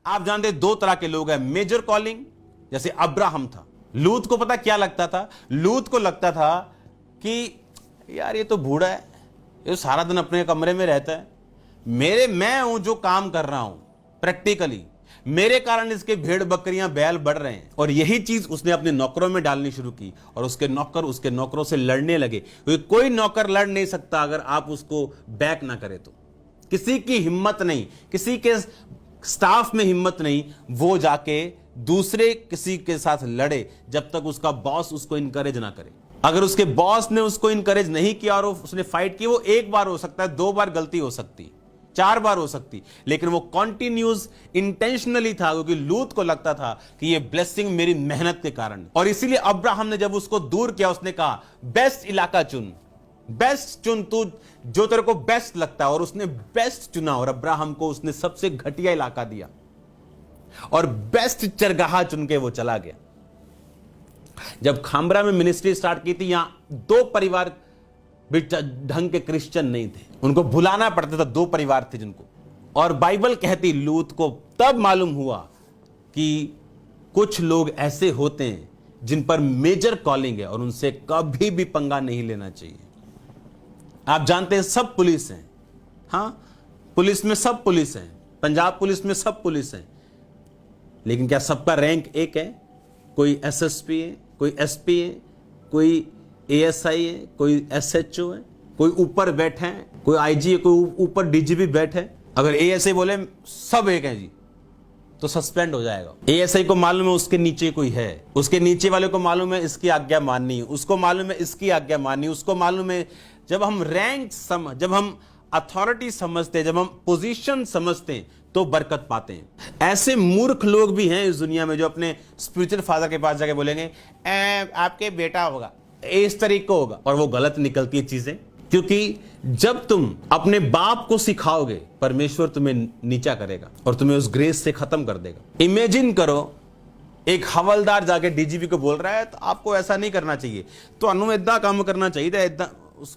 आप जानते हैं दो तरह के लोग हैं, मेजर कॉलिंग, जैसे अब्राहम था। लूत को पता क्या लगता था? लूत को लगता था कि यार ये तो बूढ़ा है, ये सारा दिन अपने कमरे में रहता है, मैं हूं जो काम कर रहा हूं प्रैक्टिकली, मेरे कारण इसके भेड़ बकरियां बैल बढ़ रहे हैं। और यही चीज उसने अपने नौकरों में डालनी शुरू की और उसके नौकर उसके नौकरों से लड़ने लगे, क्योंकि कोई नौकर लड़ नहीं सकता अगर आप उसको बैक ना करें तो। किसी की हिम्मत नहीं, किसी के स्टाफ में हिम्मत नहीं वो जाके दूसरे किसी के साथ लड़े जब तक उसका बॉस उसको इनकरेज ना करे। अगर उसके बॉस ने उसको इनकरेज नहीं किया और उसने फाइट की, वो एक बार हो सकता है, 2 बार गलती हो सकती, 4 बार हो सकती, लेकिन वो कॉन्टिन्यूस इंटेंशनली था, क्योंकि लूत को लगता था कि ये ब्लेसिंग मेरी मेहनत के कारण। और इसीलिए अब्राहम ने जब उसको दूर किया, उसने कहा बेस्ट इलाका चुन, बेस्ट चुन, तू जो तेरे को बेस्ट लगता है। और उसने बेस्ट चुना और अब्राहम को उसने सबसे घटिया इलाका दिया और बेस्ट चरगाह चुन के वो चला गया। जब खामरा में मिनिस्ट्री स्टार्ट की थी, यहां 2 परिवार भी ढंग के क्रिश्चियन नहीं थे, उनको बुलाना पड़ता था, 2 परिवार थे जिनको। और बाइबल कहती लूत को तब मालूम हुआ कि कुछ लोग ऐसे होते हैं जिन पर मेजर कॉलिंग है और उनसे कभी भी पंगा नहीं लेना चाहिए। आप जानते हैं सब पुलिस हैं, हां पुलिस में सब पुलिस हैं, पंजाब पुलिस में सब पुलिस हैं, लेकिन क्या सबका रैंक एक है? कोई एसएसपी है, कोई एसपी है, कोई एएसआई है, कोई एसएचओ है, कोई ऊपर बैठे हैं, कोई आईजी है, कोई ऊपर डीजीपी बैठे हैं। अगर एएसआई बोले सब एक हैं जी, तो सस्पेंड हो जाएगा। एएसआई को मालूम है उसके नीचे कोई है, उसके नीचे वाले को मालूम है इसकी आज्ञा माननी है, उसको मालूम है इसकी आज्ञा माननी है, उसको मालूम है। जब हम रैंक जब हम अथॉरिटी समझते हैं, जब हम पोजीशन समझते हैं, तो बरकत पाते हैं। ऐसे मूर्ख लोग भी हैं इस दुनिया में जो अपने स्पिरिचुअल फादर के पास जाके बोलेंगे आपके बेटा होगा, इस तरीके को होगा, और वो गलत निकलती है चीजें। क्योंकि जब तुम अपने बाप को सिखाओगे, परमेश्वर तुम्हें नीचा करेगा और तुम्हें उस ग्रेस से खत्म कर देगा। इमेजिन करो एक हवलदार जाके डीजीपी को बोल रहा है तो आपको ऐसा नहीं करना चाहिए, तो अनु इतना काम करना चाहिए था, इतना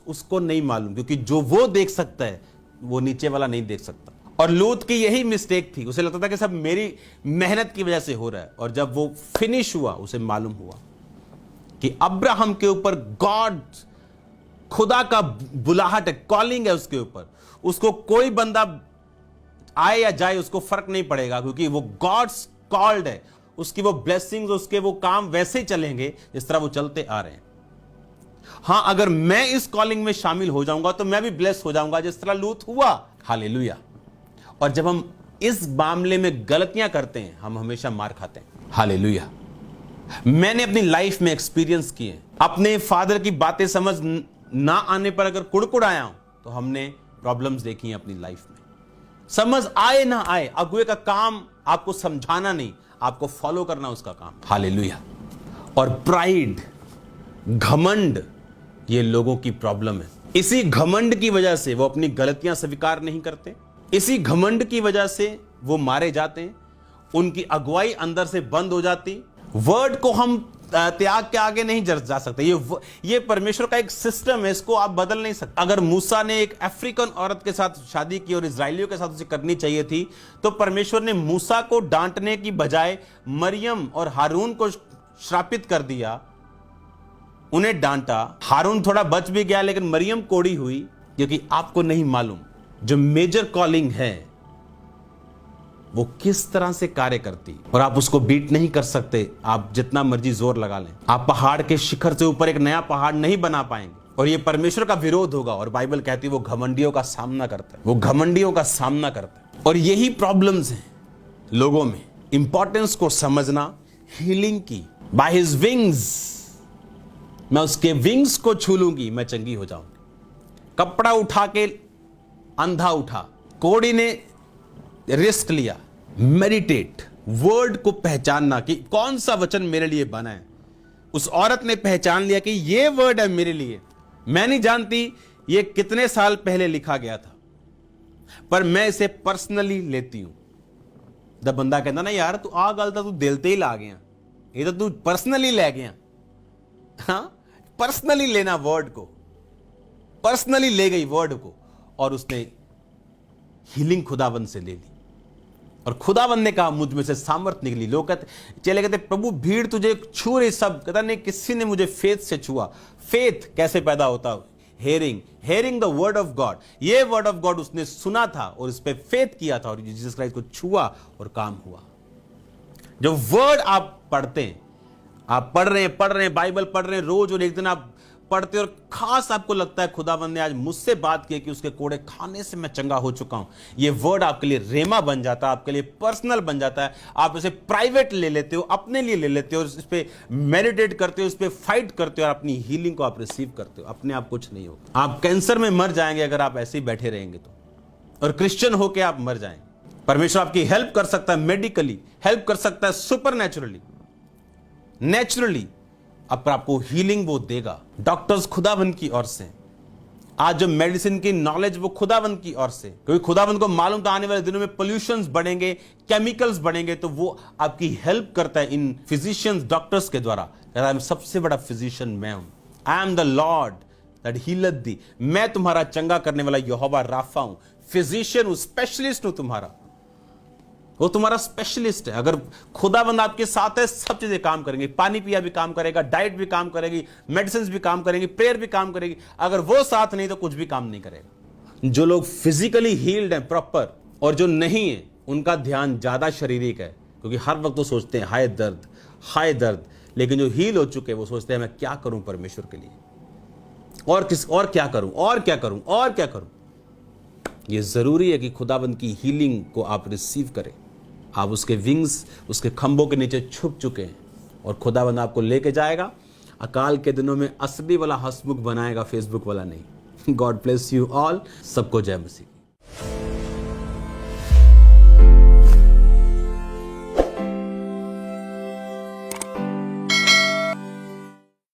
उसको नहीं मालूम, क्योंकि जो वो देख सकता है वो नीचे वाला नहीं देख सकता। और लूत की यही मिस्टेक थी, उसे लगता था कि सब मेरी मेहनत की वजह से हो रहा है। और जब वो फिनिश हुआ, उसे मालूम हुआ कि अब्राहम के ऊपर गॉड, खुदा का बुलाहट है, कॉलिंग है उसके ऊपर। उसको कोई बंदा आए या जाए उसको फर्क नहीं पड़ेगा, क्योंकि वो गॉड्स कॉल्ड है। उसकी वो ब्लेसिंग्स, उसके वो काम वैसे ही चलेंगे जिस तरह वो चलते आ रहे हैं। हां, अगर मैं इस कॉलिंग में शामिल हो जाऊंगा तो मैं भी ब्लेस हो जाऊंगा जिस तरह लूत हुआ। हालेलुया। और जब हम इस मामले में गलतियां करते हैं, हम हमेशा मार खाते हैं। हालेलुया। मैंने अपनी लाइफ में एक्सपीरियंस किए, अपने फादर की बातें समझ ना आने पर अगर कुड़कुड़ आया हूं, तो हमने प्रॉब्लम्स देखी हैं अपनी लाइफ में। समझ आए ना आए, अगुए का काम आपको समझाना नहीं, आपको फॉलो करना उसका काम। हालेलुया। और प्राइड, घमंड, ये लोगों की प्रॉब्लम है। इसी घमंड की वजह से वो अपनी गलतियां स्वीकार नहीं करते, इसी घमंड की वजह से वो मारे जाते हैं, उनकी अगुवाई अंदर से बंद हो जाती। वर्ड को हम त्याग के आगे नहीं जा सकते। ये परमेश्वर का एक सिस्टम है, इसको आप बदल नहीं सकते। अगर मूसा ने एक अफ्रीकन औरत के साथ शादी की और इजरायलियों के साथ उसे करनी चाहिए थी, तो परमेश्वर ने मूसा को डांटने की बजाय मरियम और हारून को श्रापित कर दिया, उन्हें डांटा। हारून थोड़ा बच भी गया, लेकिन मरियम कोड़ी हुई, क्योंकि आपको नहीं मालूम जो मेजर कॉलिंग है वो किस तरह से कार्य करती, और आप उसको बीट नहीं कर सकते। आप जितना मर्जी जोर लगा लें, आप पहाड़ के शिखर से ऊपर एक नया पहाड़ नहीं बना पाएंगे, और ये परमेश्वर का विरोध होगा। और बाइबल कहती है वो घमंडियों का सामना करता है, वो घमंडियों का सामना करता है। और यही प्रॉब्लम्स हैं लोगों में। इंपॉर्टेंस को समझना, हीलिंग की, बाय हिज विंग्स, मैं उसके विंग्स को छू लूंगी, मैं चंगी हो जाऊंगी। कपड़ा उठा के अंधा उठा, कोड़ी ने रिस्क लिया। मेडिटेट, वर्ड को पहचानना कि कौन सा वचन मेरे लिए बना है। उस औरत ने पहचान लिया कि ये वर्ड है मेरे लिए। मैं नहीं जानती ये कितने साल पहले लिखा गया था, पर मैं इसे पर्सनली लेती हूं। जब बंदा कहता ना यार तू आ गल तू दिल ते ही ला गया, ये तो तू पर्सनली ले गया। हाँ, पर्सनली लेना वर्ड को, पर्सनली ले गई वर्ड को, और उसने हीलिंग खुदाबंद से ले ली। और खुदावंद ने कहा मुझ में से सामर्थ निकली। लोग कहते, चले कहते प्रभु भीड़ तुझे छू रही, सब कहता नहीं, किसी ने मुझे फेथ से छुआ। फेथ कैसे पैदा होता? Hearing the word of God. ये वर्ड ऑफ गॉड उसने सुना था और इस पे फेथ किया था और जीसस क्राइस्ट को छुआ और काम हुआ। जो वर्ड आप पढ़ते हैं, आप पढ़ रहे हैं बाइबल पढ़ रहे हैं रोज, और एक दिन आप पढ़ते और खास आपको लगता है खुदाबंद ने आज मुझसे बात की कि उसके कोड़े खाने से मैं चंगा हो चुका हूं, ये वर्ड आपके लिए रेमा बन जाता है, आपके लिए पर्सनल बन जाता है। आप इसे प्राइवेट ले लेते हो, अपने लिए ले लेते हो, इस पे मेडिटेट करते हो, इस पे फाइट करते हो और अपनी हीलिंग को आप रिसीव करते हो। अपने आप कुछ नहीं होगा। आप कैंसर में मर जाएंगे अगर आप ऐसे ही बैठे रहेंगे तो, और क्रिश्चियन होके आप मर जाएंगे। परमेश्वर आपकी हेल्प कर सकता है, मेडिकली हेल्प कर सकता है, सुपर नेचुरली अब आपको हीलिंग वो देगा। डॉक्टर्स खुदाबंद की ओर से, आज जो मेडिसिन की नॉलेज वो खुदाबंद की ओर से, क्योंकि खुदाबंद को मालूम था आने वाले दिनों में पोल्यूशंस बढ़ेंगे, केमिकल्स बढ़ेंगे, तो वो आपकी हेल्प करता है इन फिजिशियंस, डॉक्टर्स के द्वारा। कहता है सबसे बड़ा फिजिशियन मैं हूं, I am the Lord that healeth thee. मैं तुम्हारा चंगा करने वाला यहोवा राफा हूं, फिजिशियन हूं, स्पेशलिस्ट हूं तुम्हारा। वो तुम्हारा स्पेशलिस्ट है। अगर खुदाबंद आपके साथ है, सब चीजें काम करेंगी। पानी पिया भी काम करेगा, डाइट भी काम करेगी, मेडिसिन भी काम करेंगी, प्रेयर भी काम करेगी। अगर वो साथ नहीं तो कुछ भी काम नहीं करेगा। जो लोग फिजिकली हील्ड हैं प्रॉपर और जो नहीं है, उनका ध्यान ज्यादा शारीरिक है, क्योंकि हर वक्त तो सोचते हैं हाय दर्द। लेकिन जो हील हो चुके हैं वो सोचते हैं मैं क्या करूं परमेश्वर के लिए, और क्या करूं। ये जरूरी है कि खुदाबंद की हीलिंग को आप रिसीव करें। आप उसके विंग्स, उसके खंभों के नीचे छुप चुके हैं और खुदाबंद आपको लेके जाएगा। अकाल के दिनों में असली वाला हंसमुख बनाएगा, फेसबुक वाला नहीं। God bless you all. सबको जय मसीह।